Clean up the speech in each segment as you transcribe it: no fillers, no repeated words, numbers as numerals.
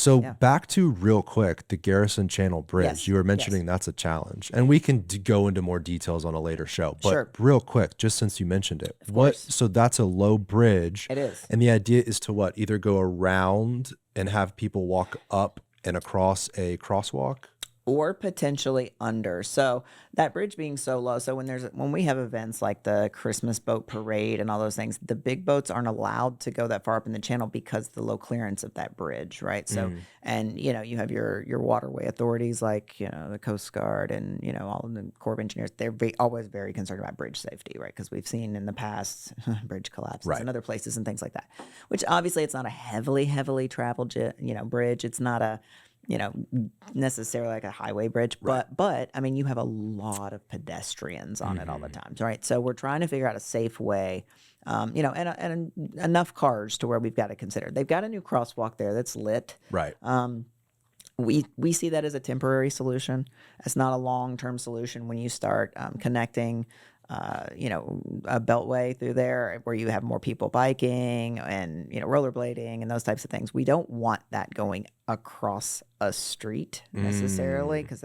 So back to real quick, the Garrison Channel Bridge. Yes. You were mentioning that's a challenge, and we can go into more details on a later show. But Sure. real quick, just since you mentioned it, Of course. so that's a low bridge. It is. And the idea is to what? Either go around and have people walk up and across a crosswalk? Or potentially under. So that bridge being so low. So when we have events like the Christmas boat parade and all those things, the big boats aren't allowed to go that far up in the channel because the low clearance of that bridge, right? So and you have your waterway authorities like the Coast Guard and all of the Corps of Engineers. They're always very concerned about bridge safety, right? Because we've seen in the past bridge collapses and other places and things like that. Which obviously it's not a heavily traveled bridge. It's not a necessarily like a highway bridge, but I mean, you have a lot of pedestrians on it all the time, right? So we're trying to figure out a safe way, and enough cars to where we've got to consider. They've got a new crosswalk there that's lit, Right. We see that as a temporary solution. It's not a long-term solution when you start connecting a beltway through there where you have more people biking and, rollerblading and those types of things. We don't want that going across a street necessarily because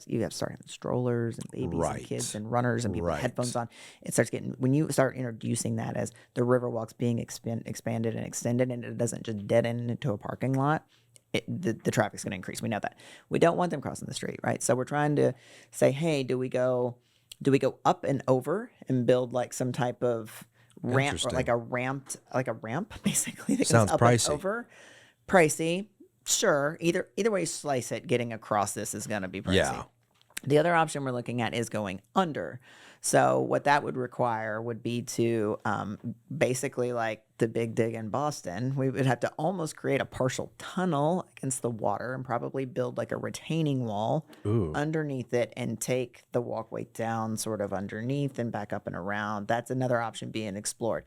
you have starting strollers and babies and kids and runners and people with headphones on. It starts when you start introducing that as the Riverwalk's being expanded and extended and it doesn't just dead end into a parking lot. The traffic's going to increase. We know that. We don't want them crossing the street, right? So we're trying to say, hey, do we go up and over and build like some type of ramp or like a ramp basically that Sounds goes up pricey. and over? Pricey, sure. Either way you slice it, getting across this is going to be pricey. Yeah. The other option we're looking at is going under. So what that would require would be to basically like the Big Dig in Boston, we would have to almost create a partial tunnel against the water and probably build like a retaining wall underneath it and take the walkway down sort of underneath and back up and around. That's another option being explored.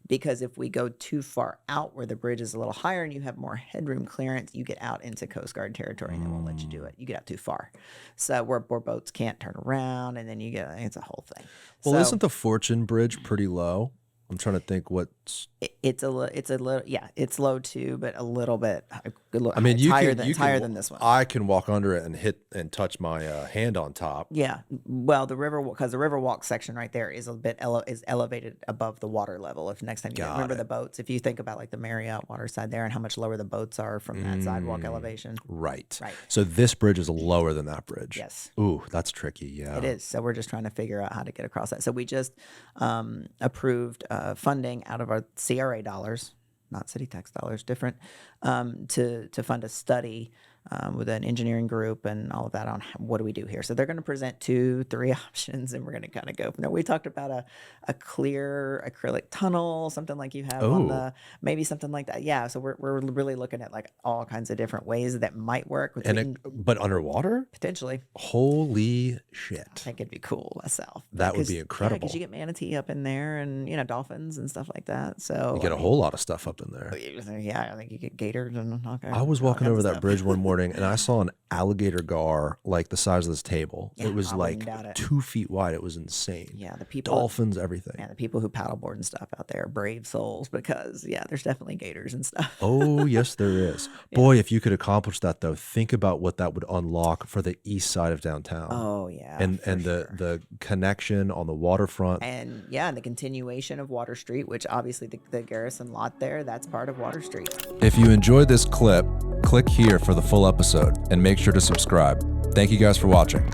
Because if we go too far out where the bridge is a little higher and you have more headroom clearance, you get out into Coast Guard territory and they won't let you do it. You get out too far. So where boats can't turn around and then it's a whole thing. Well, so, isn't the Fortune Bridge pretty low? I'm trying to think what's... It's a little, yeah, it's low too, but a little bit. I mean, it's higher than this one. I can walk under it and hit and touch my hand on top. Yeah, well, the Riverwalk section right there is a bit is elevated above the water level. If next time you remember the boats, if you think about like the Marriott waterside there and how much lower the boats are from that sidewalk elevation. Right. So this bridge is lower than that bridge. Yes. Ooh, that's tricky. Yeah. It is. So we're just trying to figure out how to get across that. So we just approved funding out of our CRA dollars, not city tax dollars, different, to fund a study with an engineering group and all of that on what do we do here. So they're going to present 2-3 options and we're going to kind of go from there. We talked about a clear acrylic tunnel, something like you have on maybe something like that. Yeah. So we're really looking at like all kinds of different ways that might work. But underwater? Potentially. Holy shit. I think it'd be cool myself. That would be incredible. Because you get manatee up in there and, dolphins and stuff like that. So you get a whole lot of stuff up in there. Yeah. I think you get gators and I was walking over that bridge one morning and I saw an alligator gar like the size of this table. Yeah, it was like 2 feet wide. It was insane. Yeah, the people, dolphins, everything. Yeah, the people who paddleboard and stuff out there are brave souls because there's definitely gators and stuff. Oh yes, there is. Boy, if you could accomplish that though, think about what that would unlock for the east side of downtown. Oh yeah, and the connection on the waterfront, and the continuation of Water Street, which obviously the Garrison lot there, that's part of Water Street. If you enjoyed this clip, click here for the full episode and make sure to subscribe. Thank you guys for watching.